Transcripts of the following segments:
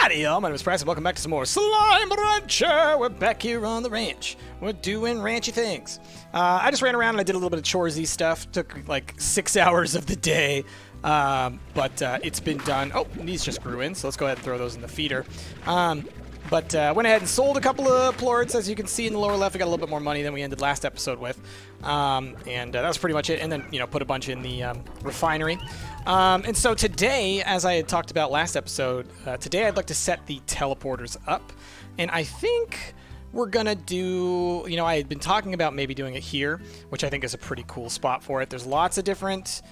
Howdy, y'all. My name is Bryce, and welcome back to some more Slime Rancher. We're back here on the ranch. We're doing ranchy things. I just ran around and I did a little bit of choresy stuff. Took like 6 hours of the day, but it's been done. Oh, these just grew in, so let's go ahead and throw those in the feeder. But went ahead and sold a couple of plorts. As you can see in the lower left, we got a little bit more money than we ended last episode with. And that was pretty much it. And then, you know, put a bunch in the refinery. And so today, as I had talked about last episode, today I'd like to set the teleporters up. And I think we're going to do, you know, I had been talking about maybe doing it here, which I think is a pretty cool spot for it. There's lots of different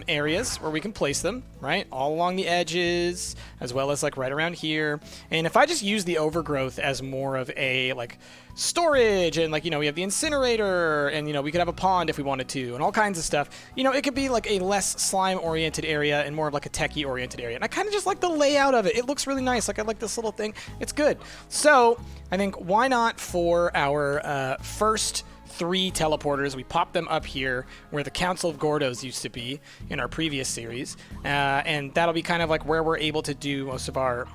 areas where we can place them, right? All along the edges, as well as like right around here. And if I just use the overgrowth as more of a like storage, and like, you know, we have the incinerator, and, you know, we could have a pond if we wanted to, and all kinds of stuff. You know, it could be like a less slime-oriented area and more of like a techie-oriented area. And I kind of just like the layout of it. It looks really nice. Like, I like this little thing. It's good. So I think why not for our first 3 teleporters, we pop them up here where the Council of Gordos used to be in our previous series, and that'll be kind of like where we're able to do most of our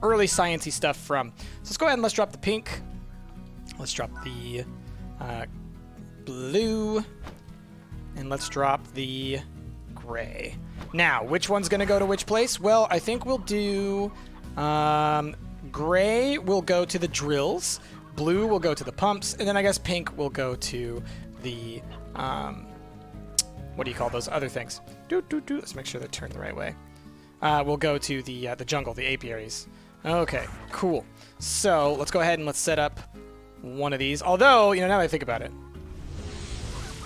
early sciencey stuff from. So let's go ahead and let's drop the pink. Let's drop the blue, and let's drop the gray. Now, which one's going to go to which place? Well, I think we'll do gray will go to the drills, blue will go to the pumps, and then I guess pink will go to the, what do you call those other things? Let's make sure they're turned the right way. We'll go to the jungle, the apiaries. Okay, cool. So let's go ahead and let's set up one of these. Although, you know, now that I think about it,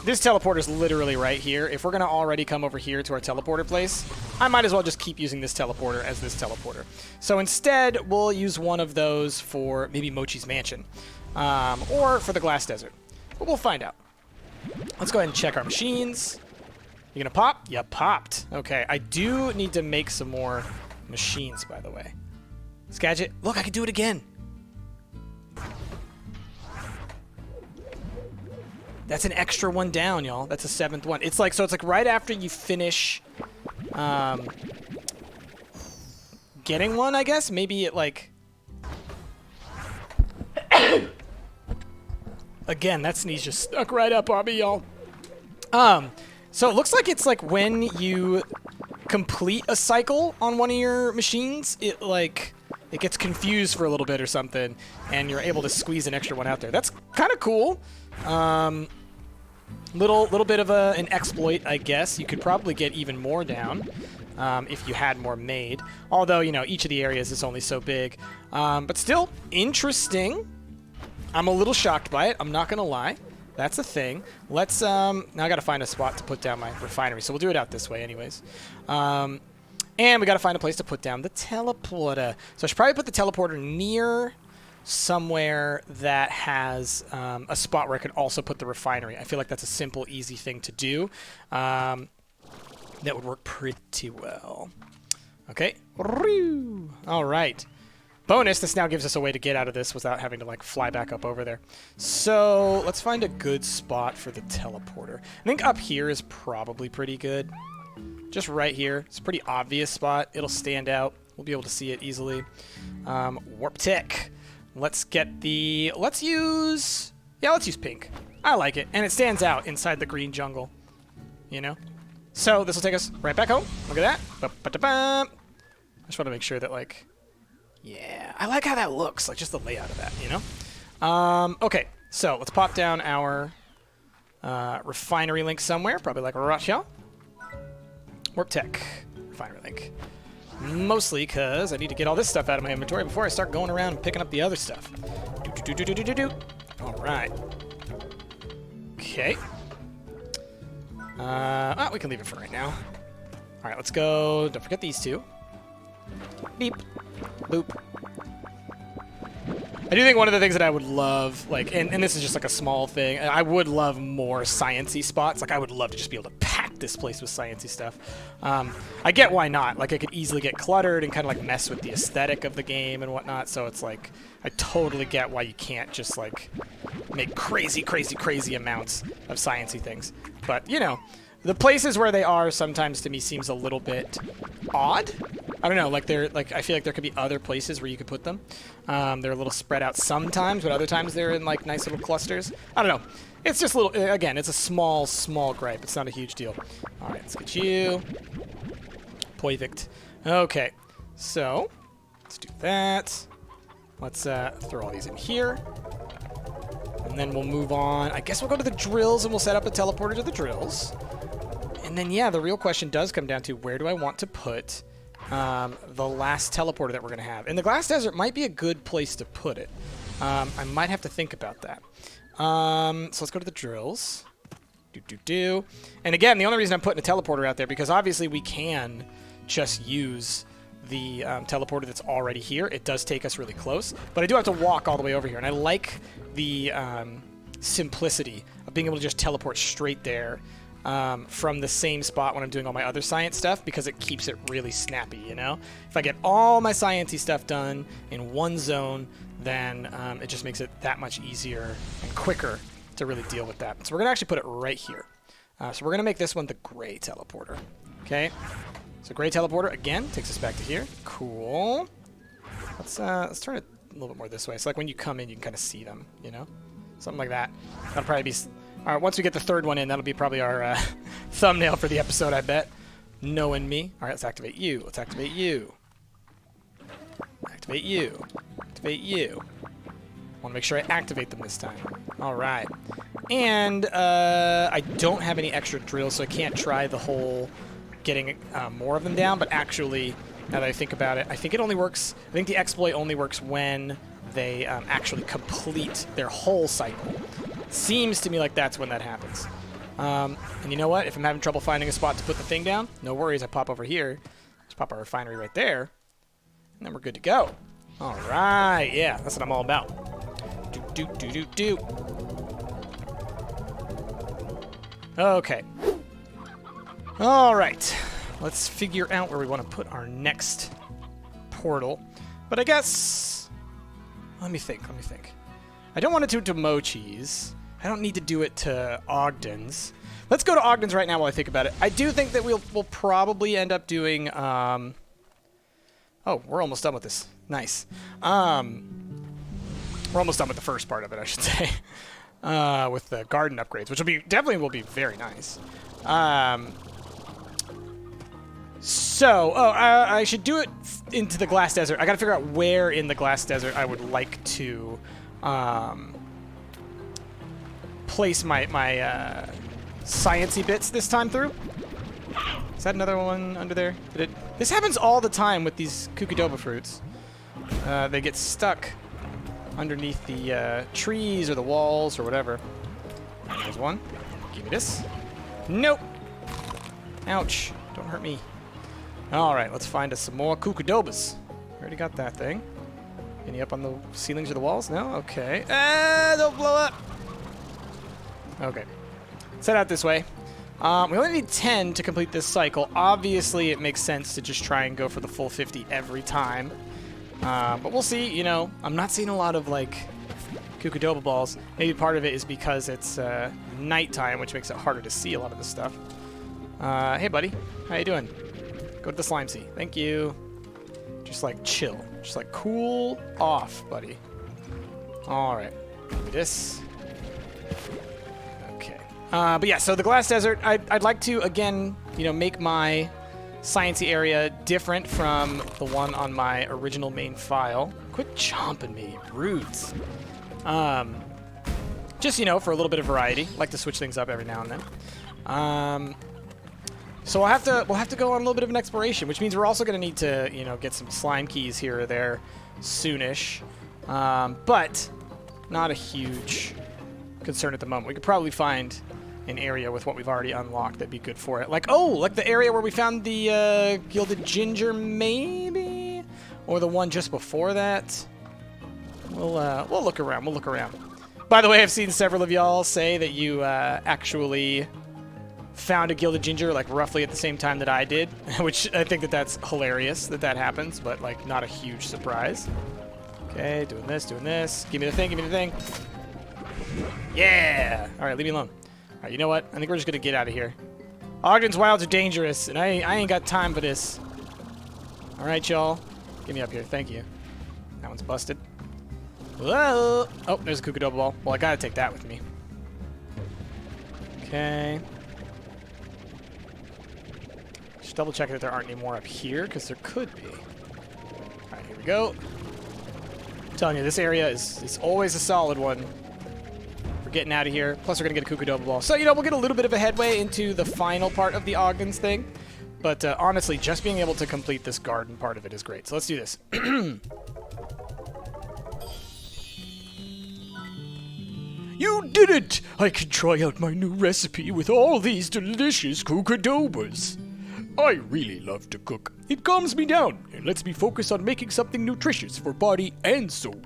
this teleporter's literally right here. If we're going to already come over here to our teleporter place, I might as well just keep using this teleporter as this teleporter. So instead, we'll use one of those for maybe Mochi's Mansion, or for the Glass Desert. But we'll find out. Let's go ahead and check our machines. You gonna pop? Yeah, popped. Okay, I do need to make some more machines, by the way. Skagit, look, I can do it again. That's an extra one down, y'all. That's a 7th one. It's like, so it's like right after you finish getting one, I guess. Maybe it like... Again, that sneeze just stuck right up on me, y'all. So it looks like it's like when you complete a cycle on one of your machines, it like... It gets confused for a little bit or something, and you're able to squeeze an extra one out there. That's kind of cool. Little bit of an exploit, I guess. You could probably get even more down if you had more made. Although, you know, each of the areas is only so big. But still, interesting. I'm a little shocked by it. I'm not going to lie. That's a thing. Let's, now I got to find a spot to put down my refinery. So we'll do it out this way anyways. And we got to find a place to put down the teleporter. So I should probably put the teleporter near somewhere that has a spot where I could also put the refinery. I feel like that's a simple, easy thing to do. That would work pretty well. Okay. All right. Bonus, this now gives us a way to get out of this without having to like fly back up over there. So let's find a good spot for the teleporter. I think up here is probably pretty good. Just right here. It's a pretty obvious spot. It'll stand out. We'll be able to see it easily. Warp Tech. Let's get the... Let's use pink. I like it. And it stands out inside the green jungle. You know? So this will take us right back home. Look at that. Ba-ba-da-bam. I just want to make sure that, like... Yeah. I like how that looks. Like, just the layout of that, you know? Okay. So let's pop down our refinery link somewhere. Probably like right here. Warp Tech. Refinery link. Mostly because I need to get all this stuff out of my inventory before I start going around and picking up the other stuff. All right. Okay. We can leave it for right now. All right, let's go. Don't forget these two. Beep. Boop. I do think one of the things that I would love, like, and this is just like a small thing, I would love more sciencey spots. Like, I would love to just be able to pack this place with sciencey stuff. I get why not. Like, it could easily get cluttered and kind of like mess with the aesthetic of the game and whatnot. So it's like, I totally get why you can't just like make crazy, crazy, crazy amounts of sciencey things. But, you know, the places where they are sometimes to me seems a little bit odd. I don't know, like I feel like there could be other places where you could put them. They're a little spread out sometimes, but other times they're in like nice little clusters. I don't know. It's just a little, again, it's a small gripe. It's not a huge deal. All right, let's get you. Poivict. Okay, so let's do that. Let's throw all these in here. And then we'll move on. I guess we'll go to the drills and we'll set up a teleporter to the drills. And then, yeah, the real question does come down to where do I want to put the last teleporter that we're going to have. And the Glass Desert might be a good place to put it. I might have to think about that. So let's go to the drills. And again, the only reason I'm putting a teleporter out there, because obviously we can just use the teleporter that's already here. It does take us really close, but I do have to walk all the way over here. And I like the simplicity of being able to just teleport straight there from the same spot when I'm doing all my other science stuff, because it keeps it really snappy, you know? If I get all my sciencey stuff done in one zone, then it just makes it that much easier and quicker to really deal with that. So we're going to actually put it right here. So we're going to make this one the gray teleporter. Okay? So gray teleporter, again, takes us back to here. Cool. Let's turn it a little bit more this way. So like when you come in, you can kind of see them, you know? Something like that. That'll probably be... All right, once we get the third one in, that'll be probably our thumbnail for the episode, I bet. Knowing me. All right, let's activate you. Let's activate you. Activate you. Activate you. Want to make sure I activate them this time. All right. And I don't have any extra drills, so I can't try the whole getting more of them down. But actually, now that I think about it, I think it only works. I think the exploit only works when they actually complete their whole cycle. Seems to me like that's when that happens. And you know what? If I'm having trouble finding a spot to put the thing down, no worries. I pop over here. Just pop our refinery right there. And then we're good to go. All right. Yeah, that's what I'm all about. Do. Okay. All right. Let's figure out where we want to put our next portal. But I guess... Let me think. I don't want to do it to Mochi's. I don't need to do it to Ogden's. Let's go to Ogden's right now while I think about it. I do think that we'll probably end up doing... Oh, we're almost done with this. Nice. We're almost done with the first part of it, I should say. With the garden upgrades, which definitely will be very nice. I should do it into the Glass Desert. I gotta figure out where in the Glass Desert I would like to place my sciencey bits this time through. Is that another one under there? This happens all the time with these Kukudoba fruits. They get stuck underneath the trees or the walls or whatever. There's one. Give me this. Nope. Ouch. Don't hurt me. All right, let's find us some more Kukudobas. Already got that thing. Any up on the ceilings or the walls? No? Okay. Don't blow up. Okay. Set out this way. We only need 10 to complete this cycle. Obviously, it makes sense to just try and go for the full 50 every time. But we'll see, you know. I'm not seeing a lot of, like, Kukudoba balls. Maybe part of it is because it's nighttime, which makes it harder to see a lot of this stuff. Hey, buddy. How you doing? Go to the slime sea. Thank you. Just, like, chill. Just, like, cool off, buddy. All right. Give me this. Okay. But, yeah, so the Glass Desert, I'd like to, again, you know, make my sciencey area different from the one on my original main file. Quit chomping me, brutes. Just, you know, for a little bit of variety. Like to switch things up every now and then. So we'll have to go on a little bit of an exploration, which means we're also going to need to, you know, get some slime keys here or there soonish. But not a huge concern at the moment. We could probably find an area with what we've already unlocked that'd be good for it. Like, oh, like the area where we found the gilded ginger, maybe? Or the one just before that? We'll look around. We'll look around. By the way, I've seen several of y'all say that you actually found a gilded ginger like roughly at the same time that I did, which I think that's hilarious that happens, but like not a huge surprise. Okay, doing this. Give me the thing. Yeah! All right, leave me alone. All right, you know what? I think we're just gonna get out of here. Ogden's wilds are dangerous, and I ain't got time for this. All right, y'all. Get me up here. Thank you. That one's busted. Whoa! Oh, there's a Kukudoba ball. Well, I gotta take that with me. Okay. Just double checking that there aren't any more up here, because there could be. All right, here we go. I'm telling you, this area is always a solid one. We're getting out of here. Plus, we're gonna get a Kukudoba ball. So, you know, we'll get a little bit of a headway into the final part of the Ogden's thing. But honestly, just being able to complete this garden part of it is great. So let's do this. You did it! I can try out my new recipe with all these delicious Kukudobas. I really love to cook. It calms me down and lets me focus on making something nutritious for body and soul.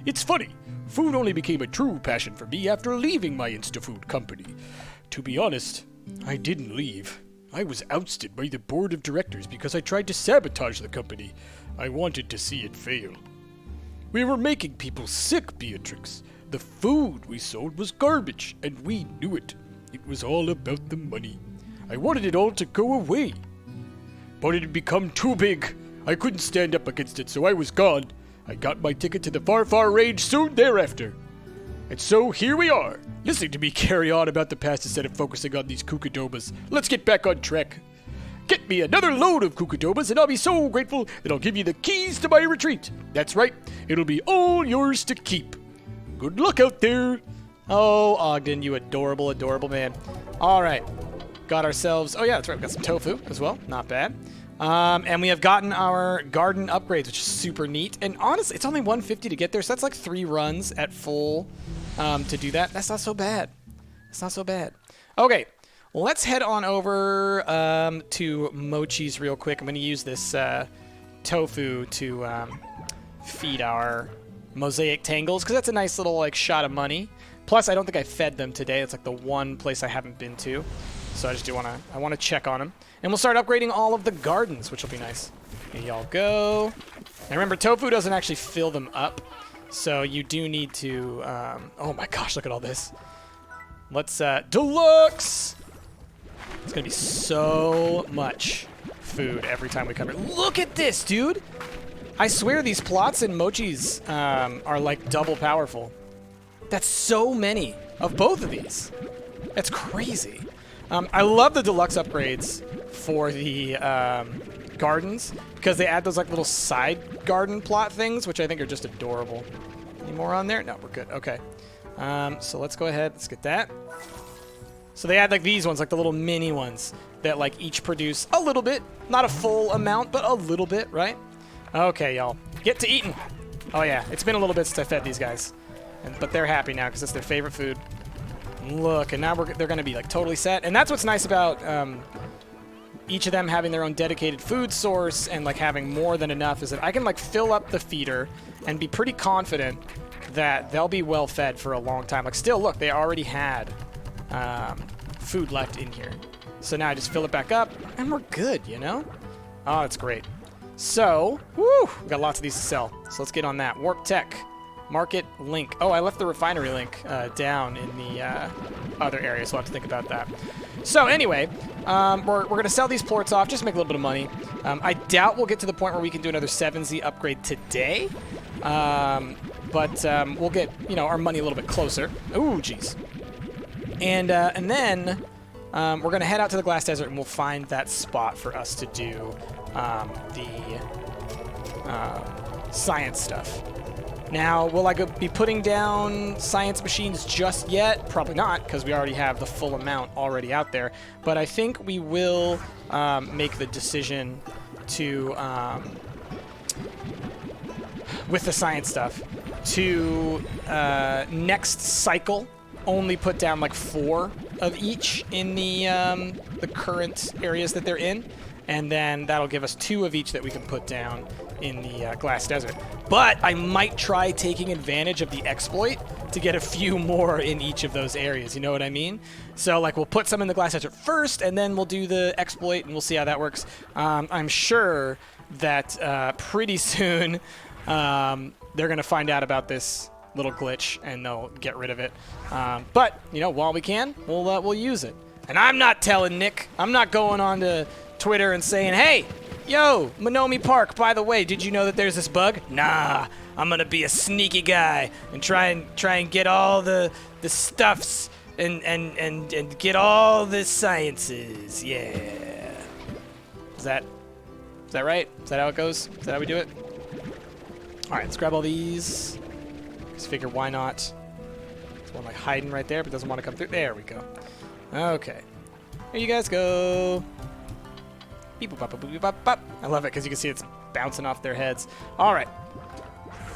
It's funny, food only became a true passion for me after leaving my Instafood company. To be honest, I didn't leave. I was ousted by the board of directors because I tried to sabotage the company. I wanted to see it fail. We were making people sick, Beatrix. The food we sold was garbage, and we knew it. It was all about the money. I wanted it all to go away. But it had become too big. I couldn't stand up against it, so I was gone. I got my ticket to the far, far range soon thereafter. And so here we are, listening to me carry on about the past instead of focusing on these Kukudobas. Let's get back on track. Get me another load of Kukudobas and I'll be so grateful that I'll give you the keys to my retreat. That's right, it'll be all yours to keep. Good luck out there. Oh, Ogden, you adorable, adorable man. All right, got ourselves, oh yeah, that's right, we got some tofu as well, not bad. And we have gotten our garden upgrades, which is super neat. And honestly, it's only 150 to get there, so that's like 3 runs at full to do that. That's not so bad. It's not so bad. Okay, well, let's head on over to Mochi's real quick. I'm going to use this tofu to feed our mosaic tangles, because that's a nice little like shot of money. Plus, I don't think I fed them today. It's like the one place I haven't been to. So I just do want to check on them. And we'll start upgrading all of the gardens, which will be nice. Here y'all go. Now remember, tofu doesn't actually fill them up. So you do need to, oh my gosh, look at all this. Let's, deluxe! It's gonna be so much food every time we come here. Look at this, dude! I swear these plots in Mochi's are like double powerful. That's so many of both of these. That's crazy. I love the deluxe upgrades for the gardens because they add those like little side garden plot things, which I think are just adorable. Any more on there? No, we're good. Okay. So let's go ahead. Let's get that. So they add like these ones, like the little mini ones that like each produce a little bit, not a full amount, but a little bit, right? Okay, y'all, get to eating. Oh yeah, it's been a little bit since I fed these guys, but they're happy now because it's their favorite food. Look, and now they're going to be like totally set. And that's what's nice about each of them having their own dedicated food source and like having more than enough is that I can like fill up the feeder and be pretty confident that they'll be well fed for a long time. Like still, look, they already had food left in here. So now I just fill it back up and we're good, you know? Oh, that's great. So, woo, we got lots of these to sell. So let's get on that. Warp Tech. Market link. Oh, I left the refinery link down in the other area, so I'll have to think about that. So anyway, we're going to sell these plorts off, just make a little bit of money. I doubt we'll get to the point where we can do another 7Z upgrade today, but we'll get, you know, our money a little bit closer. Ooh, jeez. And then we're going to head out to the Glass Desert, and we'll find that spot for us to do the science stuff. Now, will I be putting down science machines just yet? Probably not, because we already have the full amount already out there. But I think we will make the decision to, with the science stuff, to next cycle only put down like 4 of each in the current areas that they're in. And then that'll give us 2 of each that we can put down in the Glass Desert. But I might try taking advantage of the exploit to get a few more in each of those areas, you know what I mean? So like we'll put some in the Glass Desert first, and then we'll do the exploit, and we'll see how that works. I'm sure that pretty soon they're going to find out about this little glitch, and they'll get rid of it. But, you know, while we can, we'll use it. And I'm not telling Nick. I'm not going on to Twitter and saying, hey, Yo, Monomi Park, by the way, did you know that there's this bug? Nah, I'm gonna be a sneaky guy and try and get all the stuffs and get all the sciences. Yeah. Is that right? Is that how it goes? Is that how we do it? All right, let's grab all these. Just figure why not. There's one like hiding right there, but doesn't want to come through. There we go. Okay. Here you guys go. Beep, boop, bop, boop, boop, bop, bop. I love it because you can see it's bouncing off their heads. All right.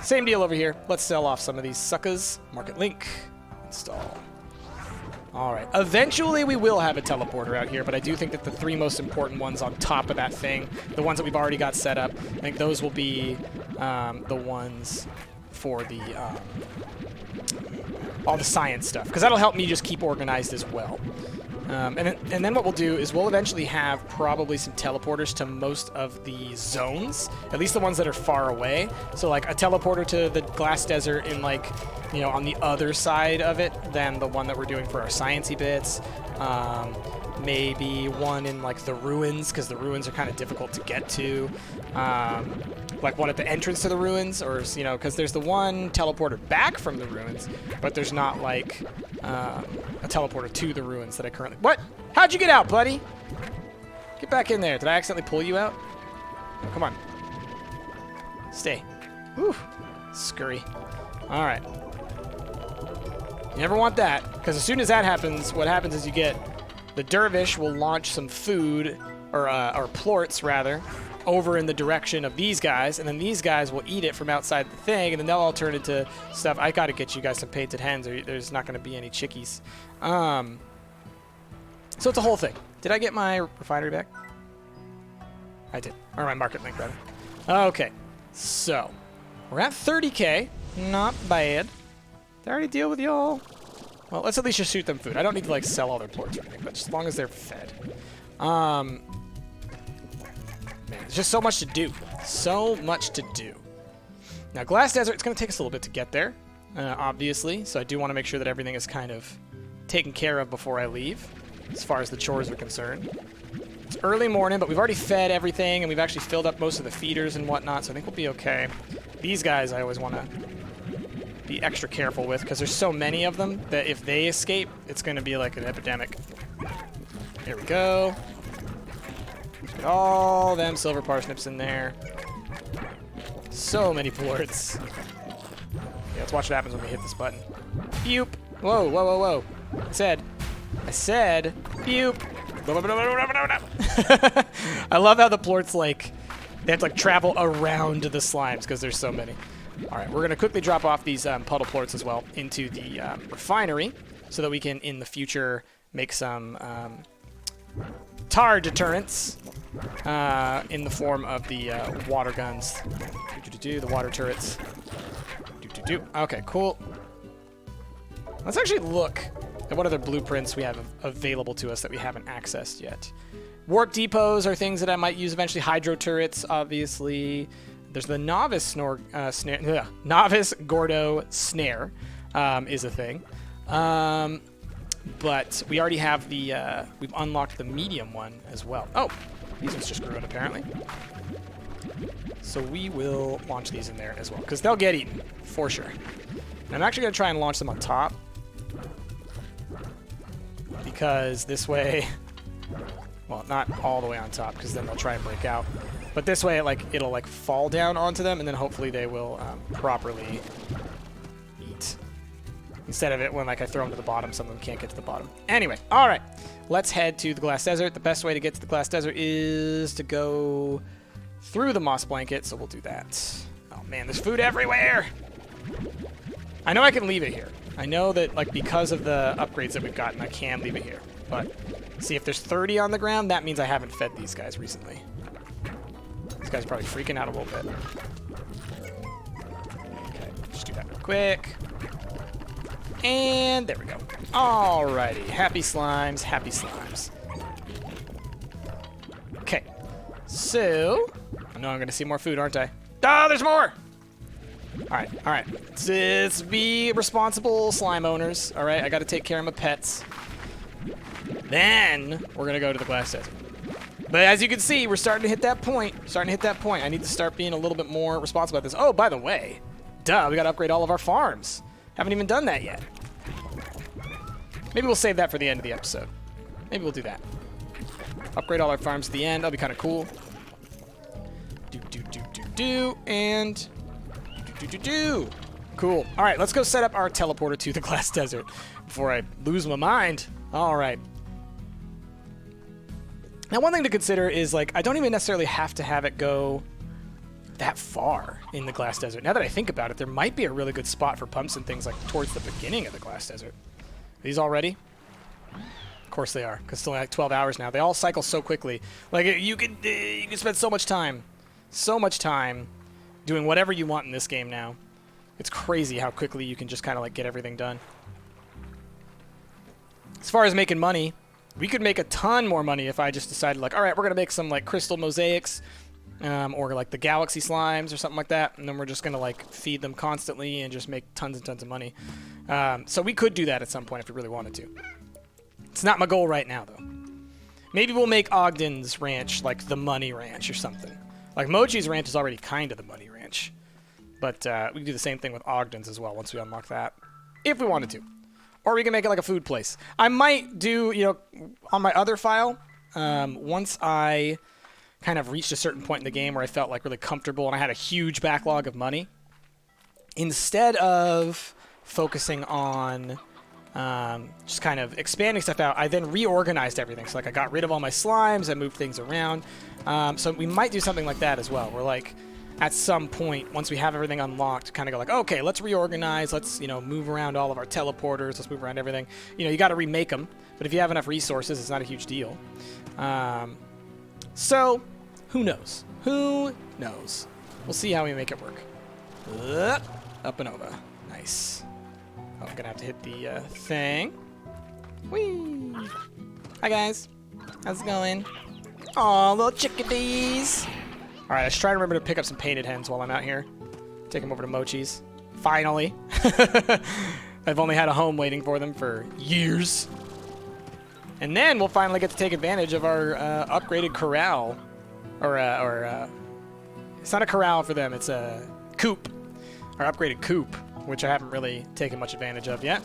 Same deal over here. Let's sell off some of these suckers. Market link. Install. All right. Eventually, we will have a teleporter out here, but I do think that the 3 most important ones on top of that thing, the ones that we've already got set up, I think those will be the ones for the all the science stuff, because that'll help me just keep organized as well. And then what we'll do is we'll eventually have probably some teleporters to most of the zones, at least the ones that are far away. So like a teleporter to the glass desert in like, you know, on the other side of it than the one that we're doing for our sciencey bits. Maybe one in like the ruins, because the ruins are kind of difficult to get to. Like one at the entrance to the ruins, or, you know, because there's the one teleporter back from the ruins, but there's not like a teleporter to the ruins that I currently... What? How'd you get out, buddy? Get back in there. Did I accidentally pull you out? Oh, come on. Stay. Whew. Scurry. All right. You never want that, because as soon as that happens, what happens is you get... The dervish will launch some food, or plorts, rather, over in the direction of these guys, and then these guys will eat it from outside the thing, and then they'll all turn into stuff. I gotta get you guys some painted hens, or there's not gonna be any chickies. So it's a whole thing. Did I get my refinery back? I did. Or my market link, rather. Okay. So, we're at 30K. Not bad. Did I already deal with y'all? Well, let's at least just shoot them food. I don't need to, like, sell all their plorts or anything, but just as long as they're fed. Man, there's just so much to do. So much to do. Now, Glass Desert, it's going to take us a little bit to get there, obviously, so I do want to make sure that everything is kind of taken care of before I leave, as far as the chores are concerned. It's early morning, but we've already fed everything, and we've actually filled up most of the feeders and whatnot, so I think we'll be okay. These guys I always want to be extra careful with, because there's so many of them that if they escape, it's going to be like an epidemic. Here we go. Get all them silver parsnips in there. So many plorts. Yeah, let's watch what happens when we hit this button. Phew. Whoa, whoa, whoa, whoa. I said, phew. I love how the plorts, like, they have to, like, travel around the slimes because there's so many. All right, we're going to quickly drop off these puddle plorts as well into the refinery so that we can, in the future, make some tar deterrents in the form of the water guns. The water turrets. Okay, cool. Let's actually look at what other blueprints we have available to us that we haven't accessed yet. Warp depots are things that I might use eventually. Hydro turrets, obviously. There's the novice novice Gordo snare is a thing. But we already have the, we've unlocked the medium one as well. Oh, these ones just grew in apparently. So we will launch these in there as well, because they'll get eaten, for sure. And I'm actually going to try and launch them on top. Because this way, well, not all the way on top, because then they'll try and break out. But this way, it'll like fall down onto them, and then hopefully they will properly eat. Instead of it when like I throw them to the bottom, some of them can't get to the bottom. Anyway, all right, let's head to the Glass Desert. The best way to get to the Glass Desert is to go through the moss blanket, so we'll do that. Oh man, there's food everywhere. I know I can leave it here. I know that like because of the upgrades that we've gotten, I can leave it here. But see, if there's 30 on the ground, that means I haven't fed these guys recently. This guy's probably freaking out a little bit. Okay, just do that real quick. And there we go. Alrighty, happy slimes, happy slimes. Okay, so I know I'm gonna see more food, aren't I? Ah, there's more! Alright, alright. Let's be responsible slime owners. Alright, I gotta take care of my pets. Then we're gonna go to the Glass Desert. But as you can see, we're starting to hit that point. I need to start being a little bit more responsible about this. Oh, by the way, duh, we got to upgrade all of our farms. Haven't even done that yet. Maybe we'll save that for the end of the episode. Maybe we'll do that. Upgrade all our farms at the end. That'll be kind of cool. And cool. All right, let's go set up our teleporter to the glass desert before I lose my mind. All right. Now, one thing to consider is, like, I don't even necessarily have to have it go that far in the glass desert. Now that I think about it, there might be a really good spot for pumps and things, like, towards the beginning of the glass desert. Are these all ready? Of course they are, because it's only like 12 hours now. They all cycle so quickly. Like, you can spend so much time doing whatever you want in this game now. It's crazy how quickly you can just kind of, like, get everything done. As far as making money, we could make a ton more money if I just decided, like, all right, we're going to make some, like, crystal mosaics, or, like, the galaxy slimes or something like that, and then we're just going to, like, feed them constantly and just make tons and tons of money. So we could do that at some point if we really wanted to. It's not my goal right now, though. Maybe we'll make Ogden's ranch, like, the money ranch or something. Like, Mochi's ranch is already kind of the money ranch. But we can do the same thing with Ogden's as well once we unlock that. If we wanted to. Or we can make it like a food place. I might do, you know, on my other file, once I kind of reached a certain point in the game where I felt, like, really comfortable and I had a huge backlog of money, instead of focusing on just kind of expanding stuff out, I then reorganized everything. So, like, I got rid of all my slimes, I moved things around. So we might do something like that as well. We're like, at some point, once we have everything unlocked, kind of go like, okay, let's reorganize. Let's, you know, move around all of our teleporters. Let's move around everything. You know, you got to remake them. But if you have enough resources, it's not a huge deal. So, who knows? Who knows? We'll see how we make it work. Up and over. Nice. Oh, I'm going to have to hit the thing. Whee! Hi, guys. How's it going? Aw, little chickadees. All right, let's try to remember to pick up some painted hens while I'm out here. Take them over to Mochi's. Finally. I've only had a home waiting for them for years. And then we'll finally get to take advantage of our upgraded corral. It's not a corral for them, it's a coop. Our upgraded coop, which I haven't really taken much advantage of yet.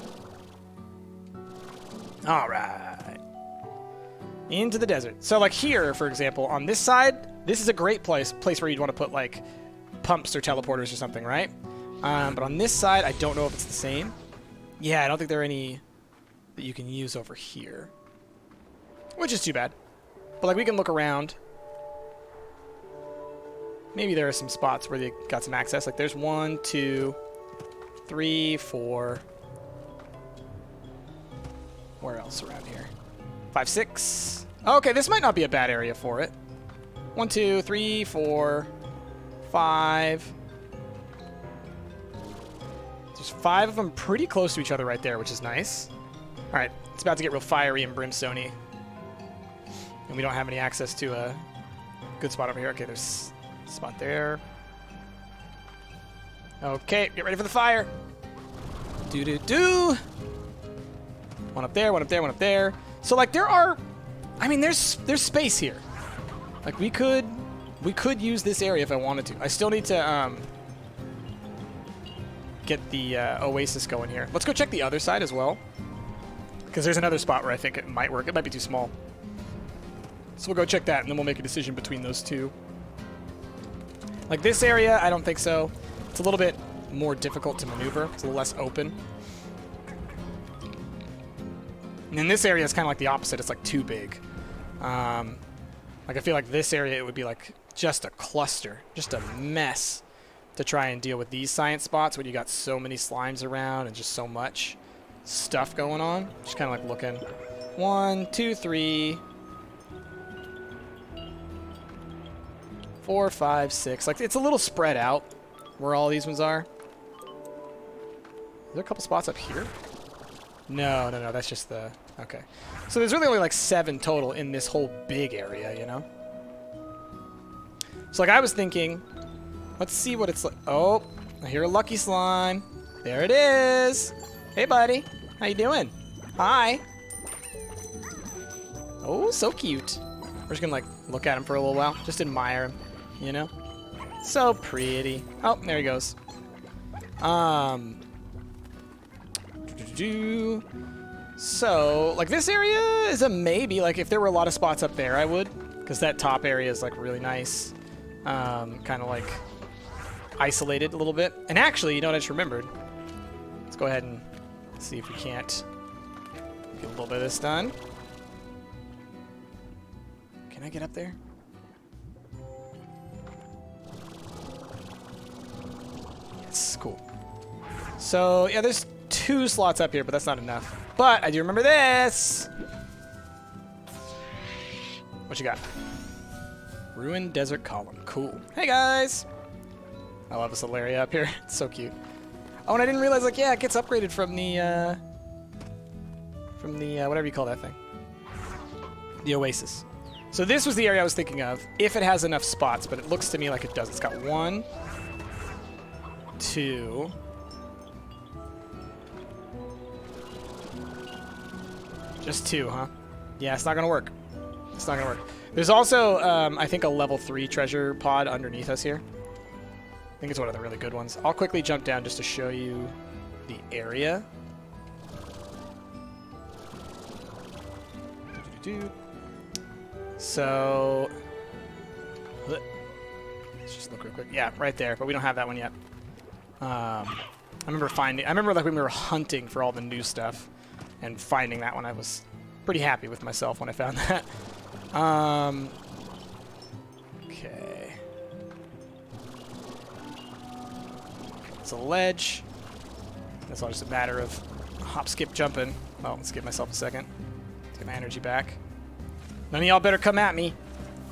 All right. Into the desert. So, like, here, for example, on this side, this is a great place where you'd want to put, like, pumps or teleporters or something, right? But on this side, I don't know if it's the same. Yeah, I don't think there are any that you can use over here. Which is too bad. But, like, we can look around. Maybe there are some spots where they got some access. Like, there's 1, 2, 3, 4. Where else around here? 5, 6. Okay, this might not be a bad area for it. 1, 2, 3, 4, 5. There's 5 of them pretty close to each other right there, which is nice. All right, it's about to get real fiery and brimstone-y. And we don't have any access to a good spot over here. Okay, there's a spot there. Okay, get ready for the fire. Do-do-do. One up there, one up there, one up there. So, like, there are... I mean, there's space here. Like, we could use this area if I wanted to. I still need to get the oasis going here. Let's go check the other side as well. Because there's another spot where I think it might work. It might be too small. So we'll go check that, and then we'll make a decision between those two. Like, this area, I don't think so. It's a little bit more difficult to maneuver. It's a little less open. And in this area, it's kind of like the opposite. It's, like, too big. Like, I feel like this area, it would be, like, just a cluster. Just a mess to try and deal with these science spots when you got so many slimes around and just so much stuff going on. Just kind of, like, looking. 1, 2, 3... 4, 5, 6. Like, it's a little spread out where all these ones are. Is there a couple spots up here? No. That's just the... Okay. So there's really only like 7 total in this whole big area, you know? So, like, I was thinking... Let's see what it's like. Oh, I hear a lucky slime. There it is. Hey, buddy. How you doing? Hi. Oh, so cute. We're just gonna like look at him for a little while, just admire him, you know? So pretty. Oh, there he goes. So, like, this area is a maybe. Like, if there were a lot of spots up there, I would. Because that top area is, like, really nice. Kind of, like, isolated a little bit. And actually, you know what I just remembered? Let's go ahead and see if we can't get a little bit of this done. Can I get up there? Yes, cool. So, yeah, there's 2 slots up here, but that's not enough. But I do remember this. What you got? Ruined Desert Column. Cool. Hey, guys. I love this little area up here. It's so cute. Oh, and I didn't realize, like, yeah, it gets upgraded from the whatever you call that thing. The Oasis. So this was the area I was thinking of, if it has enough spots, but it looks to me like it does. It's got 1, 2... Just 2, huh? Yeah, it's not gonna work. It's not gonna work. There's also, I think, a level 3 treasure pod underneath us here. I think it's one of the really good ones. I'll quickly jump down just to show you the area. So, let's just look real quick. Yeah, right there, but we don't have that one yet. I remember like when we were hunting for all the new stuff and finding that one, I was pretty happy with myself when I found that. Okay. It's a ledge. That's all just a matter of hop, skip, jumping. Oh, let's give myself a second. Let's get my energy back. None of y'all better come at me.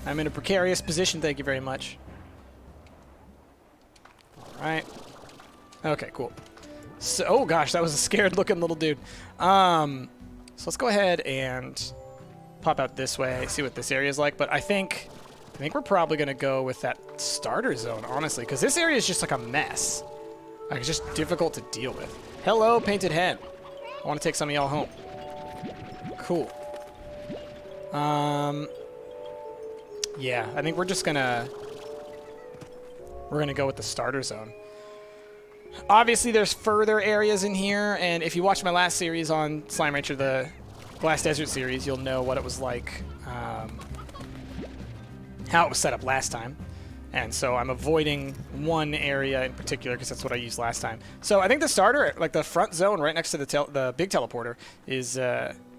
I'm in a precarious position, thank you very much. Alright. Okay, cool. So, oh gosh, that was a scared looking little dude. So let's go ahead and pop out this way, see what this area is like. But I think we're probably gonna go with that starter zone, honestly, because this area is just like a mess. Like, it's just difficult to deal with. Hello, painted head. I want to take some of y'all home. Cool. Yeah, I think we're gonna go with the starter zone. Obviously, there's further areas in here, and if you watched my last series on Slime Rancher, the Glass Desert series, you'll know what it was like, how it was set up last time. And so I'm avoiding one area in particular because that's what I used last time. So I think the starter, like the front zone right next to the big teleporter, is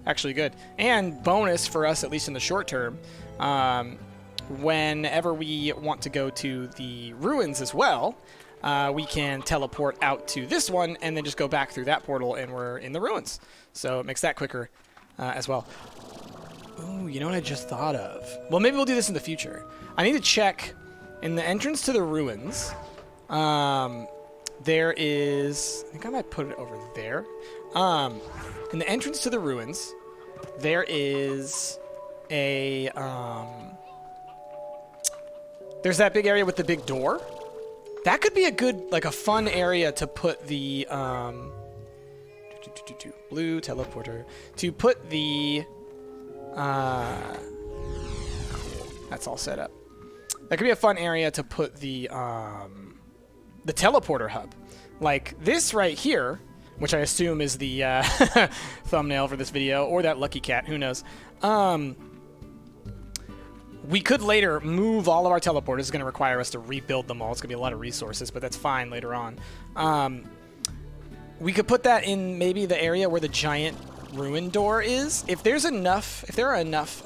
actually good. And bonus for us, at least in the short term, whenever we want to go to the ruins as well, we can teleport out to this one and then just go back through that portal and we're in the ruins. So it makes that quicker as well. Ooh, you know what I just thought of? Well, maybe we'll do this in the future. I need to check in the entrance to the ruins. There is, I think I might put it over there. In the entrance to the ruins, there is a, there's that big area with the big door. That could be a good, like a fun area to put the, blue teleporter, to put the, that's all set up. That could be a fun area to put the teleporter hub. Like this right here, which I assume is the thumbnail for this video, or that lucky cat, who knows. We could later move all of our teleporters. It's going to require us to rebuild them all. It's going to be a lot of resources, but that's fine later on. We could put that in maybe the area where the giant ruin door is. If there are enough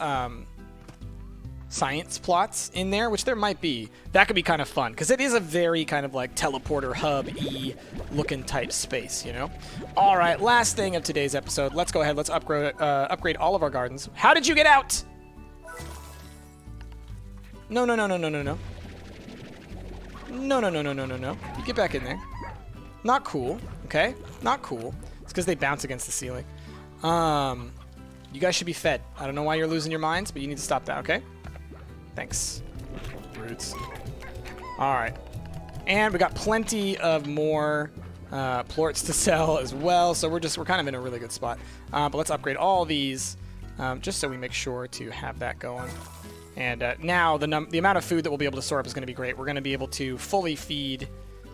science plots in there, which there might be, that could be kind of fun, because it is a very kind of like teleporter hub-y looking type space, you know? All right, last thing of today's episode. Let's go ahead. Let's upgrade all of our gardens. How did you get out? No, no, no, no, no, no, no. No, no, no, no, no, no, no. You get back in there. Not cool, okay? Not cool. It's because they bounce against the ceiling. You guys should be fed. I don't know why you're losing your minds, but you need to stop that, okay? Thanks. Roots. Alright. And we got plenty of more plorts to sell as well, so we're kind of in a really good spot. But let's upgrade all these just so we make sure to have that going. And now the amount of food that we'll be able to store up is going to be great. We're going to be able to fully feed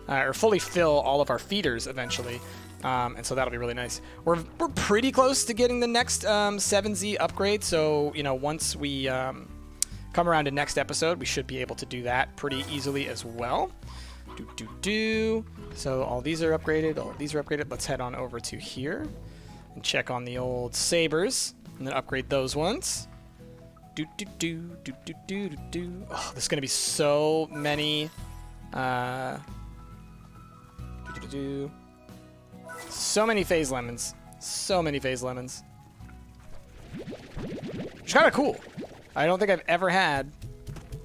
or fully fill all of our feeders eventually. And so that'll be really nice. We're pretty close to getting the next 7Z upgrade. So, you know, once we come around to next episode, we should be able to do that pretty easily as well. So all these are upgraded. All of these are upgraded. Let's head on over to here and check on the old sabers and then upgrade those ones. Oh, there's going to be so many. So many phase lemons. So many phase lemons. It's kind of cool. I don't think I've ever had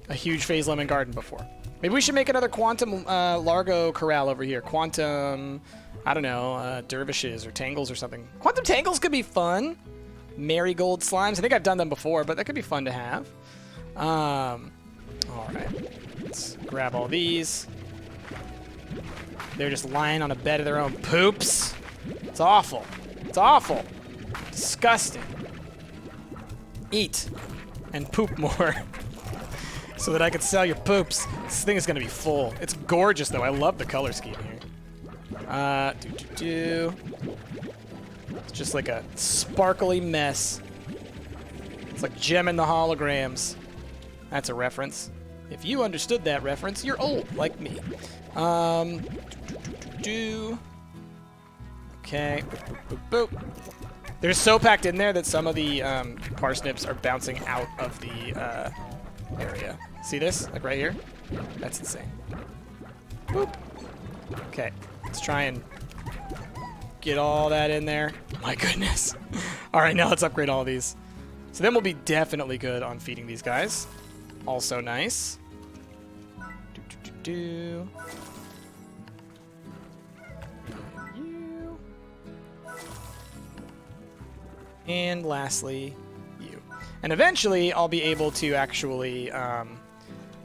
a huge phase lemon garden before. Maybe we should make another quantum Largo corral over here. Quantum, I don't know, dervishes or tangles or something. Quantum tangles could be fun. Marigold slimes. I think I've done them before, but that could be fun to have. All right. Let's grab all these. They're just lying on a bed of their own poops. It's awful. It's awful. Disgusting. Eat and poop more so that I can sell your poops. This thing is going to be full. It's gorgeous, though. I love the color scheme here. It's just like a sparkly mess. It's like Gem and the Holograms. That's a reference. If you understood that reference, you're old, like me. Okay. Boop, boop, boop, boop. They're so packed in there that some of the parsnips are bouncing out of the area. See this? Like right here? That's insane. Boop. Okay. Let's try and get all that in there. My goodness. All right, now let's upgrade all of these. So then we'll be definitely good on feeding these guys. Also nice. And lastly, you. And eventually, I'll be able to actually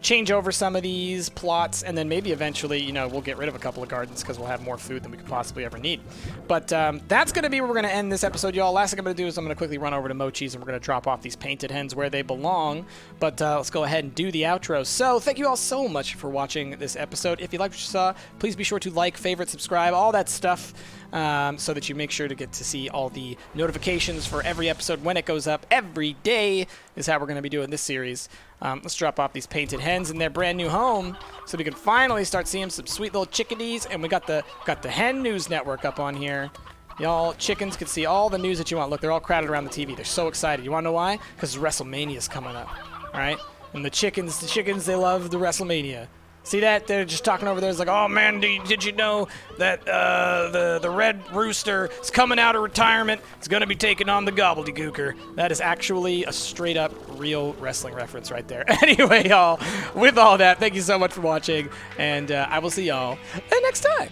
change over some of these plots, and then maybe eventually, you know, we'll get rid of a couple of gardens because we'll have more food than we could possibly ever need. But that's going to be where we're going to end this episode, y'all. Last thing I'm going to do is I'm going to quickly run over to Mochi's, and we're going to drop off these painted hens where they belong. But let's go ahead and do the outro. So thank you all so much for watching this episode. If you liked what you saw, please be sure to like, favorite, subscribe, all that stuff, so that you make sure to get to see all the notifications for every episode when it goes up. Every day is how we're going to be doing this series. Let's drop off these painted hens in their brand new home so we can finally start seeing some sweet little chickadees. And we got the Hen News Network up on here. Y'all chickens can see all the news that you want. Look, they're all crowded around the TV. They're so excited. You want to know why? Because WrestleMania is coming up. All right? And the chickens, they love the WrestleMania. See that? They're just talking over there. It's like, oh, man, did you know that the Red Rooster is coming out of retirement? It's going to be taking on the Gobbledygooker. That is actually a straight-up real wrestling reference right there. Anyway, y'all, with all that, thank you so much for watching, and I will see y'all next time.